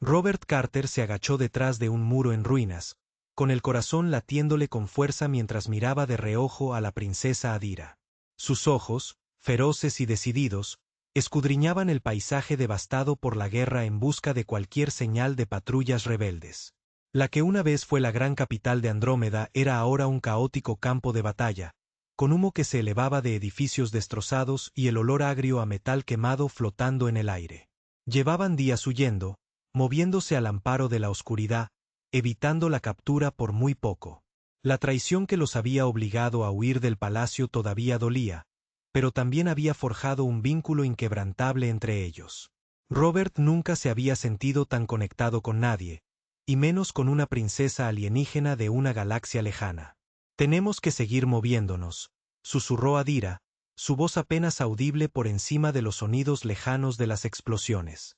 Robert Carter se agachó detrás de un muro en ruinas, con el corazón latiéndole con fuerza mientras miraba de reojo a la princesa Adira. Sus ojos, feroces y decididos, escudriñaban el paisaje devastado por la guerra en busca de cualquier señal de patrullas rebeldes. La que una vez fue la gran capital de Andrómeda era ahora un caótico campo de batalla, con humo que se elevaba de edificios destrozados y el olor agrio a metal quemado flotando en el aire. Llevaban días huyendo, moviéndose al amparo de la oscuridad, evitando la captura por muy poco. La traición que los había obligado a huir del palacio todavía dolía, pero también había forjado un vínculo inquebrantable entre ellos. Robert nunca se había sentido tan conectado con nadie, y menos con una princesa alienígena de una galaxia lejana. «Tenemos que seguir moviéndonos», susurró Adira, su voz apenas audible por encima de los sonidos lejanos de las explosiones.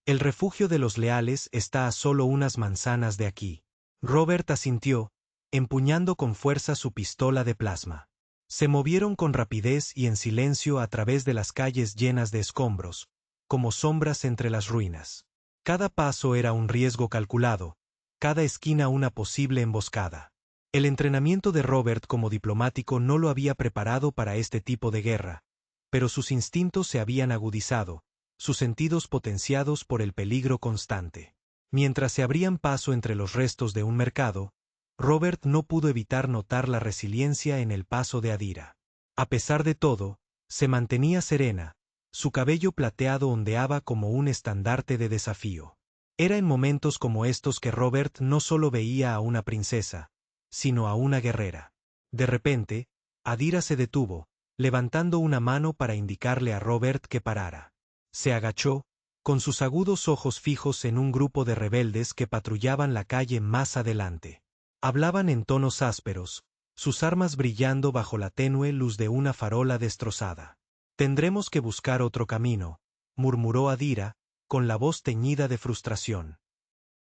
«El refugio de los leales está a solo unas manzanas de aquí». Robert asintió, empuñando con fuerza su pistola de plasma. Se movieron con rapidez y en silencio a través de las calles llenas de escombros, como sombras entre las ruinas. Cada paso era un riesgo calculado, cada esquina una posible emboscada. El entrenamiento de Robert como diplomático no lo había preparado para este tipo de guerra, pero sus instintos se habían agudizado, sus sentidos potenciados por el peligro constante. Mientras se abrían paso entre los restos de un mercado, Robert no pudo evitar notar la resiliencia en el paso de Adira. A pesar de todo, se mantenía serena, su cabello plateado ondeaba como un estandarte de desafío. Era en momentos como estos que Robert no solo veía a una princesa, sino a una guerrera. De repente, Adira se detuvo, levantando una mano para indicarle a Robert que parara. Se agachó, con sus agudos ojos fijos en un grupo de rebeldes que patrullaban la calle más adelante. Hablaban en tonos ásperos, sus armas brillando bajo la tenue luz de una farola destrozada. «Tendremos que buscar otro camino», murmuró Adira, con la voz teñida de frustración.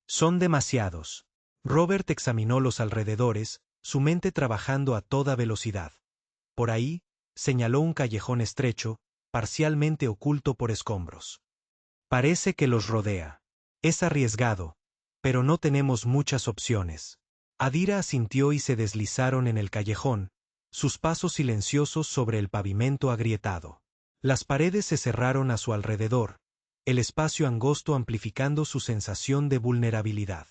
«Son demasiados». Robert examinó los alrededores, su mente trabajando a toda velocidad. Por ahí, señaló un callejón estrecho, parcialmente oculto por escombros. «Parece que los rodea. Es arriesgado, pero no tenemos muchas opciones». Adira asintió y se deslizaron en el callejón, sus pasos silenciosos sobre el pavimento agrietado. Las paredes se cerraron a su alrededor, el espacio angosto amplificando su sensación de vulnerabilidad.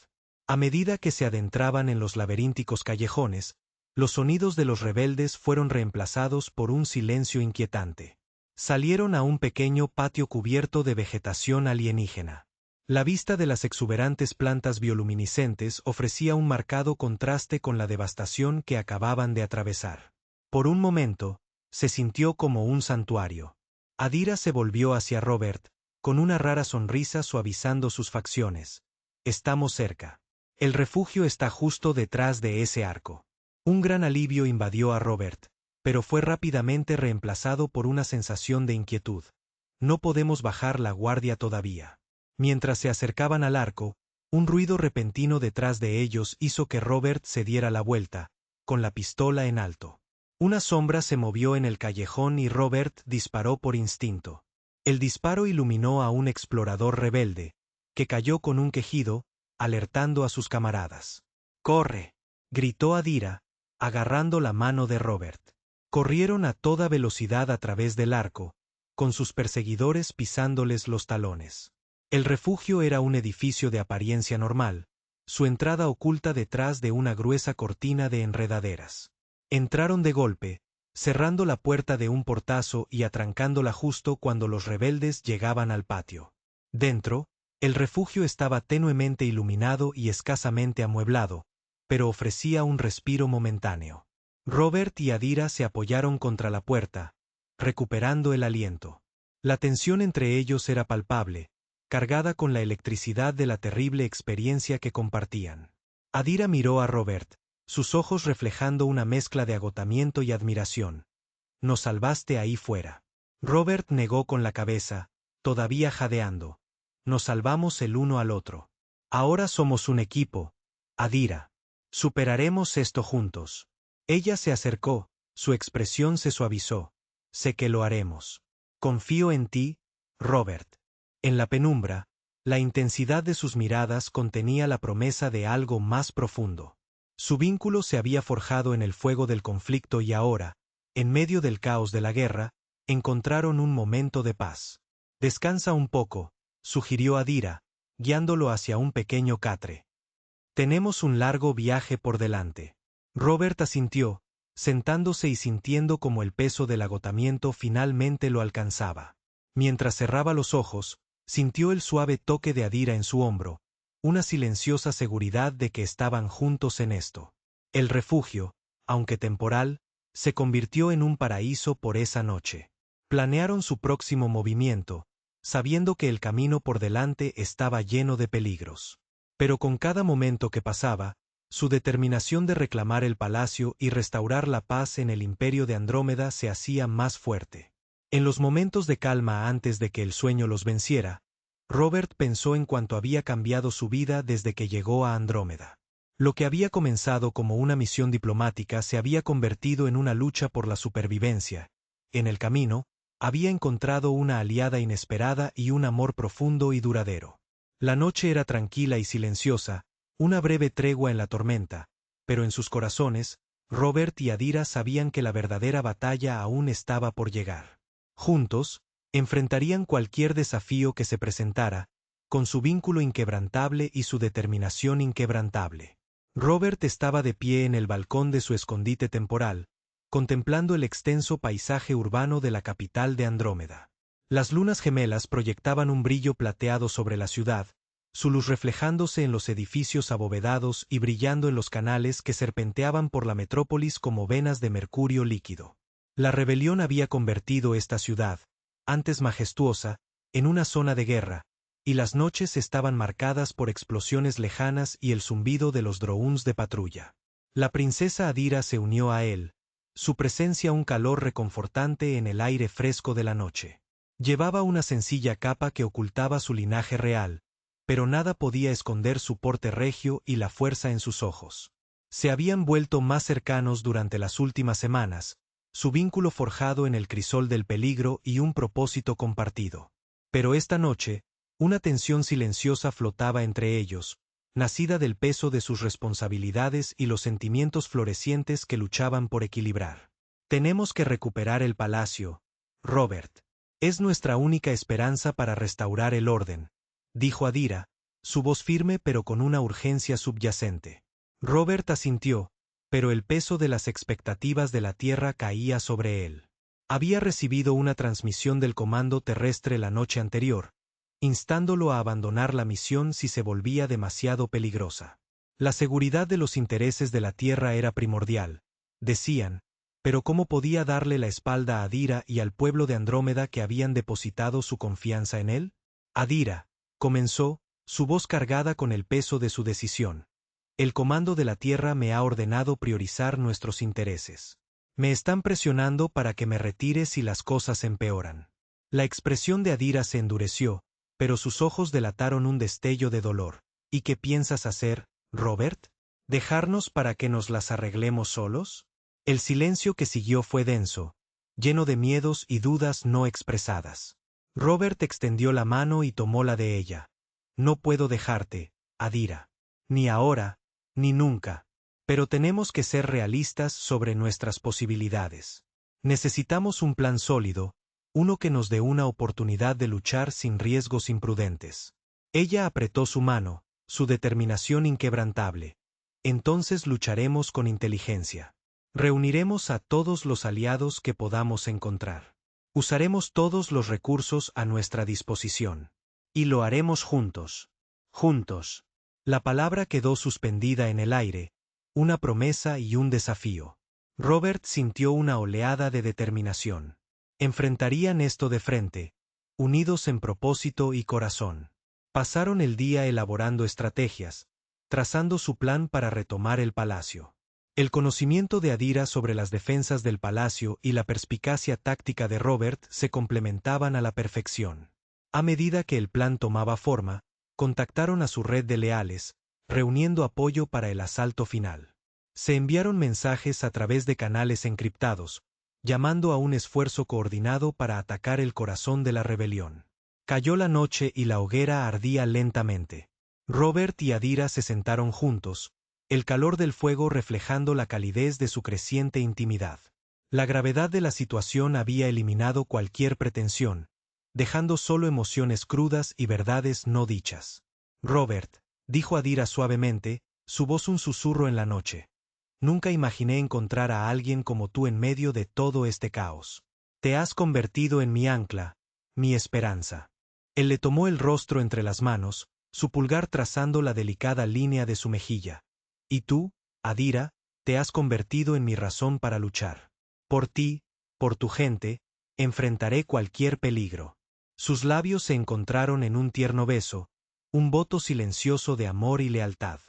A medida que se adentraban en los laberínticos callejones, los sonidos de los rebeldes fueron reemplazados por un silencio inquietante. Salieron a un pequeño patio cubierto de vegetación alienígena. La vista de las exuberantes plantas bioluminiscentes ofrecía un marcado contraste con la devastación que acababan de atravesar. Por un momento, se sintió como un santuario. Adira se volvió hacia Robert, con una rara sonrisa suavizando sus facciones. «Estamos cerca. El refugio está justo detrás de ese arco». Un gran alivio invadió a Robert, pero fue rápidamente reemplazado por una sensación de inquietud. «No podemos bajar la guardia todavía». Mientras se acercaban al arco, un ruido repentino detrás de ellos hizo que Robert se diera la vuelta, con la pistola en alto. Una sombra se movió en el callejón y Robert disparó por instinto. El disparo iluminó a un explorador rebelde, que cayó con un quejido, alertando a sus camaradas. «¡Corre!», gritó Adira, agarrando la mano de Robert. Corrieron a toda velocidad a través del arco, con sus perseguidores pisándoles los talones. El refugio era un edificio de apariencia normal, su entrada oculta detrás de una gruesa cortina de enredaderas. Entraron de golpe, cerrando la puerta de un portazo y atrancándola justo cuando los rebeldes llegaban al patio. Dentro, el refugio estaba tenuemente iluminado y escasamente amueblado, pero ofrecía un respiro momentáneo. Robert y Adira se apoyaron contra la puerta, recuperando el aliento. La tensión entre ellos era palpable, cargada con la electricidad de la terrible experiencia que compartían. Adira miró a Robert, sus ojos reflejando una mezcla de agotamiento y admiración. «Nos salvaste ahí fuera». Robert negó con la cabeza, todavía jadeando. «Nos salvamos el uno al otro. Ahora somos un equipo, Adira. Superaremos esto juntos». Ella se acercó, su expresión se suavizó. «Sé que lo haremos. Confío en ti, Robert». En la penumbra, La intensidad de sus miradas contenía la promesa de algo más profundo. Su vínculo se había forjado en el fuego del conflicto y ahora, en medio del caos de la guerra, encontraron un momento de paz. «Descansa un poco», sugirió Adira, guiándolo hacia un pequeño catre. «Tenemos un largo viaje por delante». Robert asintió, sentándose y sintiendo como el peso del agotamiento finalmente lo alcanzaba. Mientras cerraba los ojos, sintió el suave toque de Adira en su hombro, una silenciosa seguridad de que estaban juntos en esto. El refugio, aunque temporal, se convirtió en un paraíso por esa noche. Planearon su próximo movimiento, sabiendo que el camino por delante estaba lleno de peligros. Pero con cada momento que pasaba, su determinación de reclamar el palacio y restaurar la paz en el imperio de Andrómeda se hacía más fuerte. En los momentos de calma antes de que el sueño los venciera, Robert pensó en cuánto había cambiado su vida desde que llegó a Andrómeda. Lo que había comenzado como una misión diplomática se había convertido en una lucha por la supervivencia. En el camino, había encontrado una aliada inesperada y un amor profundo y duradero. La noche era tranquila y silenciosa, una breve tregua en la tormenta, pero en sus corazones, Robert y Adira sabían que la verdadera batalla aún estaba por llegar. Juntos, enfrentarían cualquier desafío que se presentara, con su vínculo inquebrantable y su determinación inquebrantable. Robert estaba de pie en el balcón de su escondite temporal, contemplando el extenso paisaje urbano de la capital de Andrómeda. Las lunas gemelas proyectaban un brillo plateado sobre la ciudad, su luz reflejándose en los edificios abovedados y brillando en los canales que serpenteaban por la metrópolis como venas de mercurio líquido. La rebelión había convertido esta ciudad, antes majestuosa, en una zona de guerra, y las noches estaban marcadas por explosiones lejanas y el zumbido de los drones de patrulla. La princesa Adira se unió a él, su presencia un calor reconfortante en el aire fresco de la noche. Llevaba una sencilla capa que ocultaba su linaje real, pero nada podía esconder su porte regio y la fuerza en sus ojos. Se habían vuelto más cercanos durante las últimas semanas, su vínculo forjado en el crisol del peligro y un propósito compartido. Pero esta noche, una tensión silenciosa flotaba entre ellos, nacida del peso de sus responsabilidades y los sentimientos florecientes que luchaban por equilibrar. «Tenemos que recuperar el palacio, Robert. Es nuestra única esperanza para restaurar el orden», dijo Adira, su voz firme pero con una urgencia subyacente. Robert asintió, pero el peso de las expectativas de la Tierra caía sobre él. Había recibido una transmisión del comando terrestre la noche anterior, instándolo a abandonar la misión si se volvía demasiado peligrosa. La seguridad de los intereses de la Tierra era primordial, decían, pero ¿cómo podía darle la espalda a Adira y al pueblo de Andrómeda que habían depositado su confianza en él? Adira, comenzó, su voz cargada con el peso de su decisión. El comando de la Tierra me ha ordenado priorizar nuestros intereses. Me están presionando para que me retire si las cosas empeoran. La expresión de Adira se endureció, pero sus ojos delataron un destello de dolor. ¿Y qué piensas hacer, Robert? ¿Dejarnos para que nos las arreglemos solos? El silencio que siguió fue denso, lleno de miedos y dudas no expresadas. Robert extendió la mano y tomó la de ella. «No puedo dejarte, Adira. Ni ahora, ni nunca. Pero tenemos que ser realistas sobre nuestras posibilidades. Necesitamos un plan sólido, uno que nos dé una oportunidad de luchar sin riesgos imprudentes». Ella apretó su mano, su determinación inquebrantable. «Entonces lucharemos con inteligencia. Reuniremos a todos los aliados que podamos encontrar. Usaremos todos los recursos a nuestra disposición. Y lo haremos juntos. Juntos». La palabra quedó suspendida en el aire, una promesa y un desafío. Robert sintió una oleada de determinación. Enfrentarían esto de frente, unidos en propósito y corazón. Pasaron el día elaborando estrategias, trazando su plan para retomar el palacio. El conocimiento de Adira sobre las defensas del palacio y la perspicacia táctica de Robert se complementaban a la perfección. A medida que el plan tomaba forma, contactaron a su red de leales, reuniendo apoyo para el asalto final. Se enviaron mensajes a través de canales encriptados, llamando a un esfuerzo coordinado para atacar el corazón de la rebelión. Cayó la noche y la hoguera ardía lentamente. Robert y Adira se sentaron juntos, el calor del fuego reflejando la calidez de su creciente intimidad. La gravedad de la situación había eliminado cualquier pretensión, dejando solo emociones crudas y verdades no dichas. Robert, dijo Adira suavemente, su voz un susurro en la noche. Nunca imaginé encontrar a alguien como tú en medio de todo este caos. Te has convertido en mi ancla, mi esperanza. Él le tomó el rostro entre las manos, su pulgar trazando la delicada línea de su mejilla. Y tú, Adira, te has convertido en mi razón para luchar. Por ti, por tu gente, enfrentaré cualquier peligro. Sus labios se encontraron en un tierno beso, un voto silencioso de amor y lealtad.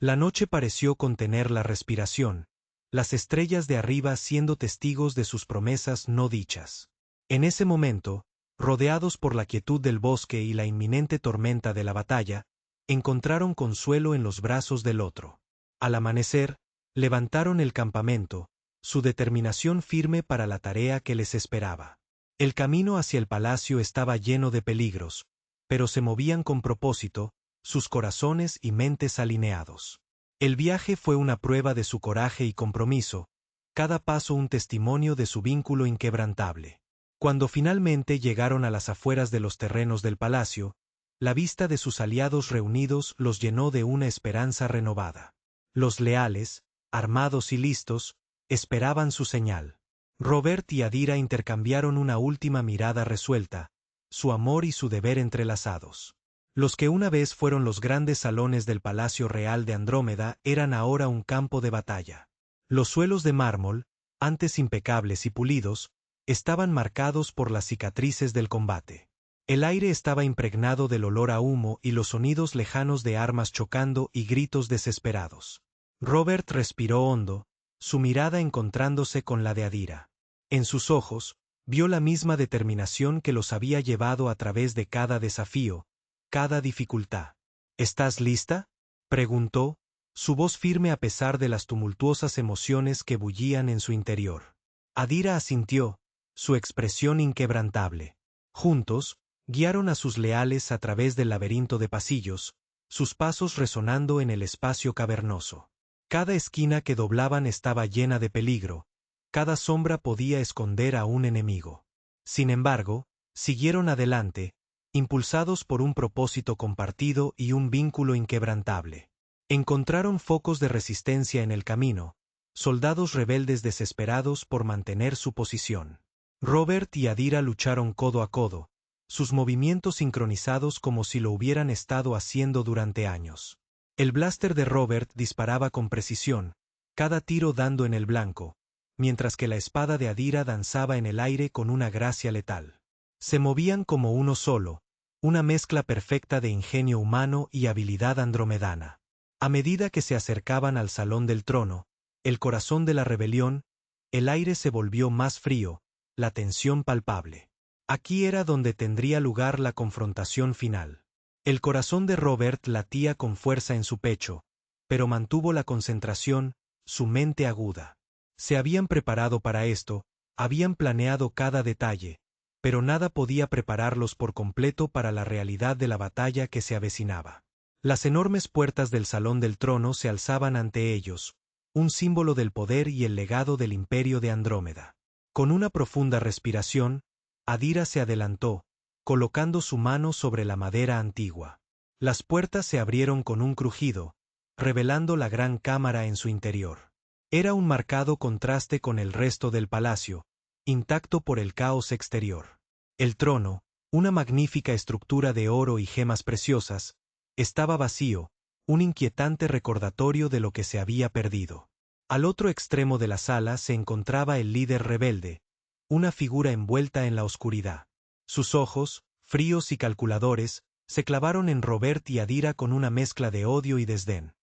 La noche pareció contener la respiración, las estrellas de arriba siendo testigos de sus promesas no dichas. En ese momento, rodeados por la quietud del bosque y la inminente tormenta de la batalla, encontraron consuelo en los brazos del otro. Al amanecer, levantaron el campamento, su determinación firme para la tarea que les esperaba. El camino hacia el palacio estaba lleno de peligros, pero se movían con propósito, sus corazones y mentes alineados. El viaje fue una prueba de su coraje y compromiso, cada paso un testimonio de su vínculo inquebrantable. Cuando finalmente llegaron a las afueras de los terrenos del palacio, la vista de sus aliados reunidos los llenó de una esperanza renovada. Los leales, armados y listos, esperaban su señal. Robert y Adira intercambiaron una última mirada resuelta, su amor y su deber entrelazados. Los que una vez fueron los grandes salones del Palacio Real de Andrómeda eran ahora un campo de batalla. Los suelos de mármol, antes impecables y pulidos, estaban marcados por las cicatrices del combate. El aire estaba impregnado del olor a humo y los sonidos lejanos de armas chocando y gritos desesperados. Robert respiró hondo, su mirada encontrándose con la de Adira. En sus ojos, vio la misma determinación que los había llevado a través de cada desafío, cada dificultad. ¿Estás lista?, preguntó, su voz firme a pesar de las tumultuosas emociones que bullían en su interior. Adira asintió, su expresión inquebrantable. Juntos, guiaron a sus leales a través del laberinto de pasillos, sus pasos resonando en el espacio cavernoso. Cada esquina que doblaban estaba llena de peligro, cada sombra podía esconder a un enemigo. Sin embargo, siguieron adelante, impulsados por un propósito compartido y un vínculo inquebrantable. Encontraron focos de resistencia en el camino, soldados rebeldes desesperados por mantener su posición. Robert y Adira lucharon codo a codo, sus movimientos sincronizados como si lo hubieran estado haciendo durante años. El blaster de Robert disparaba con precisión, cada tiro dando en el blanco, mientras que la espada de Adira danzaba en el aire con una gracia letal. Se movían como uno solo, una mezcla perfecta de ingenio humano y habilidad andromedana. A medida que se acercaban al salón del trono, el corazón de la rebelión, el aire se volvió más frío, la tensión palpable. Aquí era donde tendría lugar la confrontación final. El corazón de Robert latía con fuerza en su pecho, pero mantuvo la concentración, su mente aguda. Se habían preparado para esto, habían planeado cada detalle, pero nada podía prepararlos por completo para la realidad de la batalla que se avecinaba. Las enormes puertas del Salón del Trono se alzaban ante ellos, un símbolo del poder y el legado del imperio de Andrómeda. Con una profunda respiración, Adira se adelantó, colocando su mano sobre la madera antigua. Las puertas se abrieron con un crujido, revelando la gran cámara en su interior. Era un marcado contraste con el resto del palacio, intacto por el caos exterior. El trono, una magnífica estructura de oro y gemas preciosas, estaba vacío, un inquietante recordatorio de lo que se había perdido. Al otro extremo de la sala se encontraba el líder rebelde, una figura envuelta en la oscuridad. Sus ojos, fríos y calculadores, se clavaron en Robert y Adira con una mezcla de odio y desdén.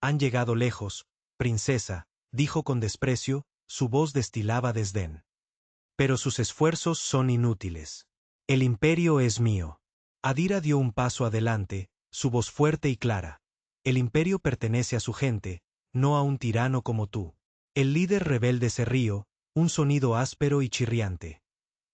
«Han llegado lejos, princesa», dijo con desprecio, su voz destilaba desdén. «Pero sus esfuerzos son inútiles. El imperio es mío». Adira dio un paso adelante, su voz fuerte y clara. «El imperio pertenece a su gente, no a un tirano como tú». El líder rebelde se rió, un sonido áspero y chirriante.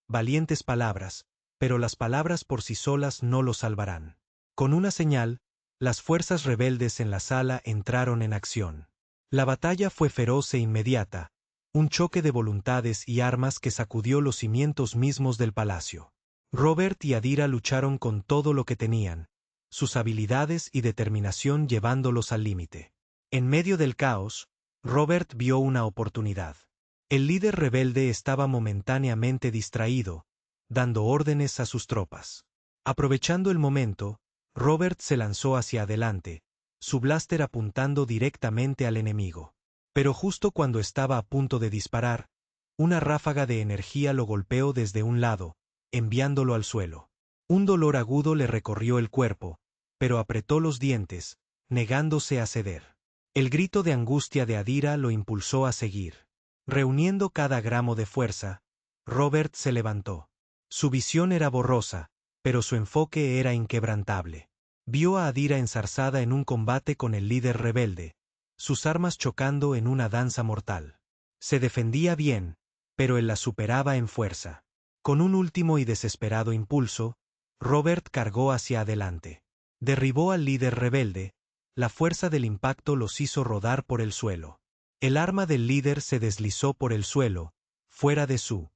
«Valientes palabras, pero las palabras por sí solas no lo salvarán. Con una señal, las fuerzas rebeldes en la sala entraron en acción. La batalla fue feroz e inmediata, un choque de voluntades y armas que sacudió los cimientos mismos del palacio. Robert y Adira lucharon con todo lo que tenían, sus habilidades y determinación llevándolos al límite. En medio del caos, Robert vio una oportunidad. El líder rebelde estaba momentáneamente distraído, dando órdenes a sus tropas. Aprovechando el momento, Robert se lanzó hacia adelante, su blaster apuntando directamente al enemigo. Pero justo cuando estaba a punto de disparar, una ráfaga de energía lo golpeó desde un lado, enviándolo al suelo. Un dolor agudo le recorrió el cuerpo, pero apretó los dientes, negándose a ceder. El grito de angustia de Adira lo impulsó a seguir. Reuniendo cada gramo de fuerza, Robert se levantó. Su visión era borrosa, pero su enfoque era inquebrantable. Vio a Adira enzarzada en un combate con el líder rebelde, sus armas chocando en una danza mortal. Se defendía bien, pero él la superaba en fuerza. Con un último y desesperado impulso, Robert cargó hacia adelante. Derribó al líder rebelde, la fuerza del impacto los hizo rodar por el suelo. El arma del líder se deslizó por el suelo, fuera de su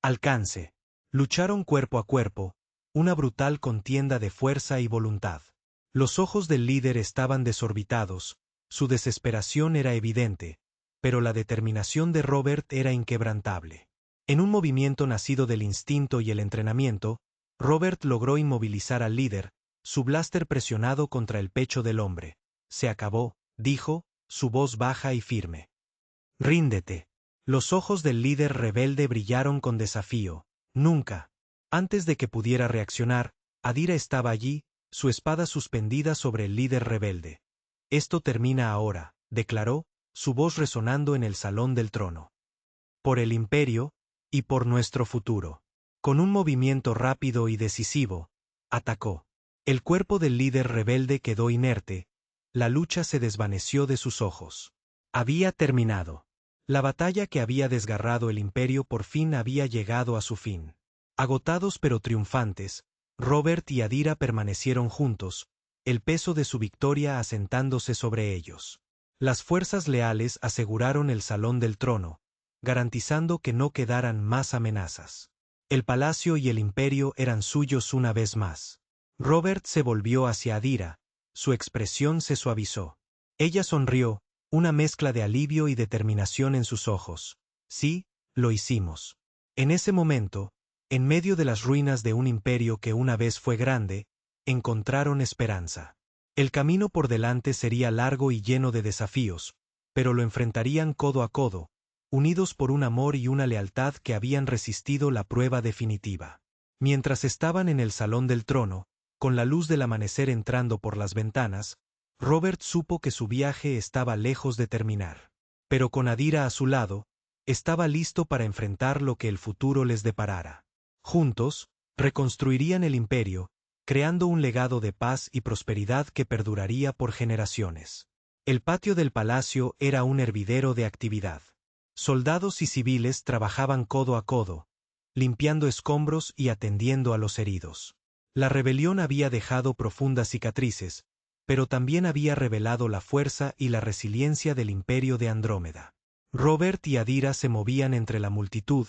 alcance. Lucharon cuerpo a cuerpo, una brutal contienda de fuerza y voluntad. Los ojos del líder estaban desorbitados, su desesperación era evidente, pero la determinación de Robert era inquebrantable. En un movimiento nacido del instinto y el entrenamiento, Robert logró inmovilizar al líder, su blaster presionado contra el pecho del hombre. Se acabó, dijo, su voz baja y firme. Ríndete. Los ojos del líder rebelde brillaron con desafío. Nunca. Antes de que pudiera reaccionar, Adira estaba allí, su espada suspendida sobre el líder rebelde. Esto termina ahora, declaró, su voz resonando en el salón del trono. Por el imperio, y por nuestro futuro. Con un movimiento rápido y decisivo, atacó. El cuerpo del líder rebelde quedó inerte, la lucha se desvaneció de sus ojos. Había terminado. La batalla que había desgarrado el imperio por fin había llegado a su fin. Agotados pero triunfantes, Robert y Adira permanecieron juntos, el peso de su victoria asentándose sobre ellos. Las fuerzas leales aseguraron el salón del trono, garantizando que no quedaran más amenazas. El palacio y el imperio eran suyos una vez más. Robert se volvió hacia Adira, su expresión se suavizó. Ella sonrió, una mezcla de alivio y determinación en sus ojos. Sí, lo hicimos. En ese momento, en medio de las ruinas de un imperio que una vez fue grande, encontraron esperanza. El camino por delante sería largo y lleno de desafíos, pero lo enfrentarían codo a codo, unidos por un amor y una lealtad que habían resistido la prueba definitiva. Mientras estaban en el salón del trono, con la luz del amanecer entrando por las ventanas, Robert supo que su viaje estaba lejos de terminar. Pero con Adira a su lado, estaba listo para enfrentar lo que el futuro les deparara. Juntos, reconstruirían el imperio, creando un legado de paz y prosperidad que perduraría por generaciones. El patio del palacio era un hervidero de actividad. Soldados y civiles trabajaban codo a codo, limpiando escombros y atendiendo a los heridos. La rebelión había dejado profundas cicatrices, pero también había revelado la fuerza y la resiliencia del imperio de Andrómeda. Robert y Adira se movían entre la multitud,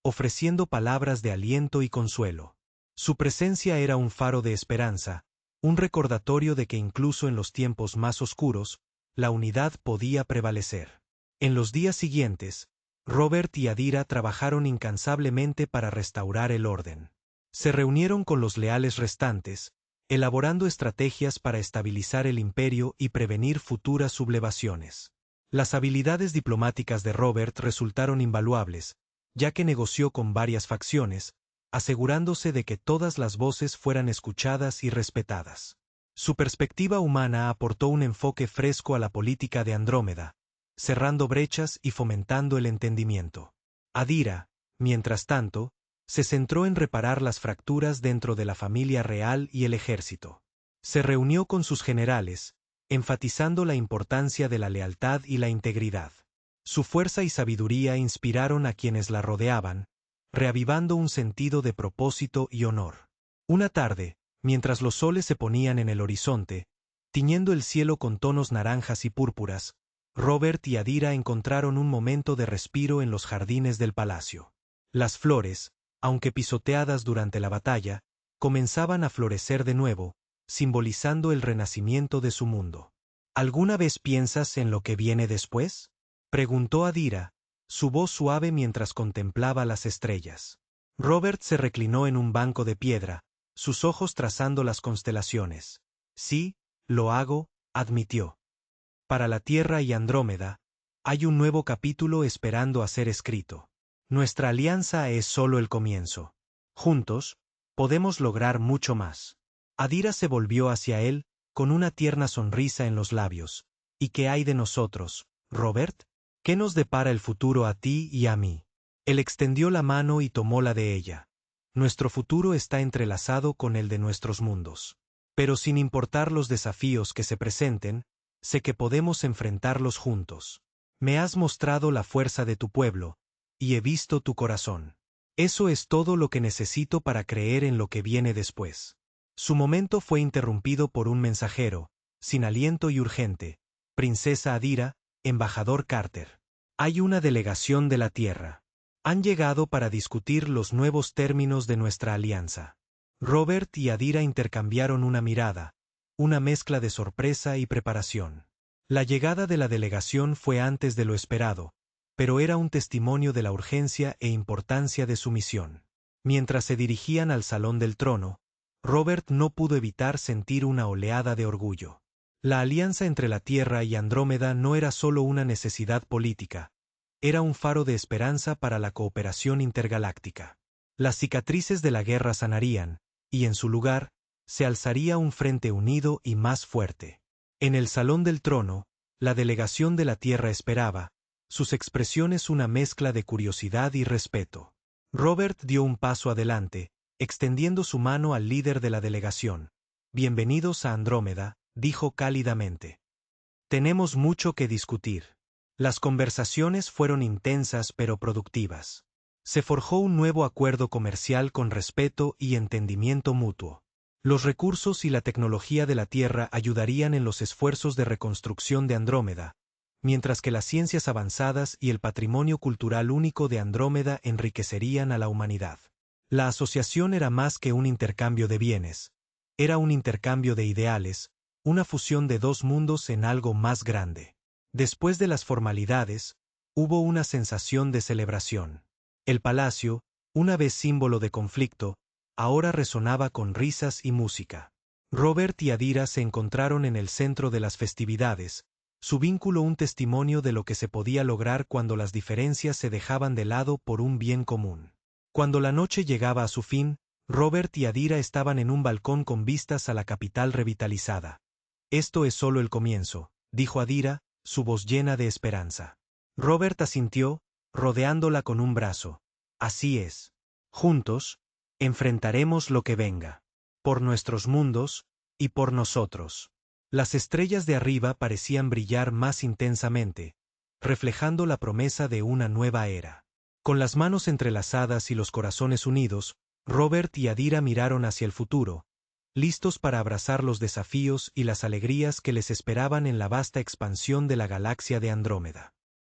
ofreciendo palabras de aliento y consuelo. Su presencia era un faro de esperanza, un recordatorio de que incluso en los tiempos más oscuros, la unidad podía prevalecer. En los días siguientes, Robert y Adira trabajaron incansablemente para restaurar el orden. Se reunieron con los leales restantes, elaborando estrategias para estabilizar el imperio y prevenir futuras sublevaciones. Las habilidades diplomáticas de Robert resultaron invaluables, ya que negoció con varias facciones, asegurándose de que todas las voces fueran escuchadas y respetadas. Su perspectiva humana aportó un enfoque fresco a la política de Andrómeda, cerrando brechas y fomentando el entendimiento. Adira, mientras tanto, se centró en reparar las fracturas dentro de la familia real y el ejército. Se reunió con sus generales, enfatizando la importancia de la lealtad y la integridad. Su fuerza y sabiduría inspiraron a quienes la rodeaban, reavivando un sentido de propósito y honor. Una tarde, mientras los soles se ponían en el horizonte, tiñendo el cielo con tonos naranjas y púrpuras, Robert y Adira encontraron un momento de respiro en los jardines del palacio. Las flores, aunque pisoteadas durante la batalla, comenzaban a florecer de nuevo, simbolizando el renacimiento de su mundo. ¿Alguna vez piensas en lo que viene después?, preguntó Adira, su voz suave mientras contemplaba las estrellas. Robert se reclinó en un banco de piedra, sus ojos trazando las constelaciones. Sí, lo hago, admitió. Para la Tierra y Andrómeda, hay un nuevo capítulo esperando a ser escrito. Nuestra alianza es solo el comienzo. Juntos, podemos lograr mucho más. Adira se volvió hacia él, con una tierna sonrisa en los labios. ¿Y qué hay de nosotros, Robert? ¿Qué nos depara el futuro a ti y a mí? Él extendió la mano y tomó la de ella. Nuestro futuro está entrelazado con el de nuestros mundos. Pero sin importar los desafíos que se presenten, sé que podemos enfrentarlos juntos. Me has mostrado la fuerza de tu pueblo, y he visto tu corazón. Eso es todo lo que necesito para creer en lo que viene después. Su momento fue interrumpido por un mensajero, sin aliento y urgente. Princesa Adira, embajador Carter. Hay una delegación de la Tierra. Han llegado para discutir los nuevos términos de nuestra alianza. Robert y Adira intercambiaron una mirada, una mezcla de sorpresa y preparación. La llegada de la delegación fue antes de lo esperado, pero era un testimonio de la urgencia e importancia de su misión. Mientras se dirigían al salón del trono, Robert no pudo evitar sentir una oleada de orgullo. La alianza entre la Tierra y Andrómeda no era solo una necesidad política, era un faro de esperanza para la cooperación intergaláctica. Las cicatrices de la guerra sanarían, y en su lugar, se alzaría un frente unido y más fuerte. En el salón del trono, la delegación de la Tierra esperaba, sus expresiones una mezcla de curiosidad y respeto. Robert dio un paso adelante, extendiendo su mano al líder de la delegación. Bienvenidos a Andrómeda, dijo cálidamente. Tenemos mucho que discutir. Las conversaciones fueron intensas pero productivas. Se forjó un nuevo acuerdo comercial con respeto y entendimiento mutuo. Los recursos y la tecnología de la Tierra ayudarían en los esfuerzos de reconstrucción de Andrómeda, mientras que las ciencias avanzadas y el patrimonio cultural único de Andrómeda enriquecerían a la humanidad. La asociación era más que un intercambio de bienes, era un intercambio de ideales, una fusión de dos mundos en algo más grande. Después de las formalidades, hubo una sensación de celebración. El palacio, una vez símbolo de conflicto, ahora resonaba con risas y música. Robert y Adira se encontraron en el centro de las festividades, su vínculo un testimonio de lo que se podía lograr cuando las diferencias se dejaban de lado por un bien común. Cuando la noche llegaba a su fin, Robert y Adira estaban en un balcón con vistas a la capital revitalizada. Esto es solo el comienzo, dijo Adira, su voz llena de esperanza. Robert asintió, rodeándola con un brazo. Así es. Juntos, enfrentaremos lo que venga. Por nuestros mundos, y por nosotros. Las estrellas de arriba parecían brillar más intensamente, reflejando la promesa de una nueva era. Con las manos entrelazadas y los corazones unidos, Robert y Adira miraron hacia el futuro, listos para abrazar los desafíos y las alegrías que les esperaban en la vasta expansión de la galaxia de Andrómeda.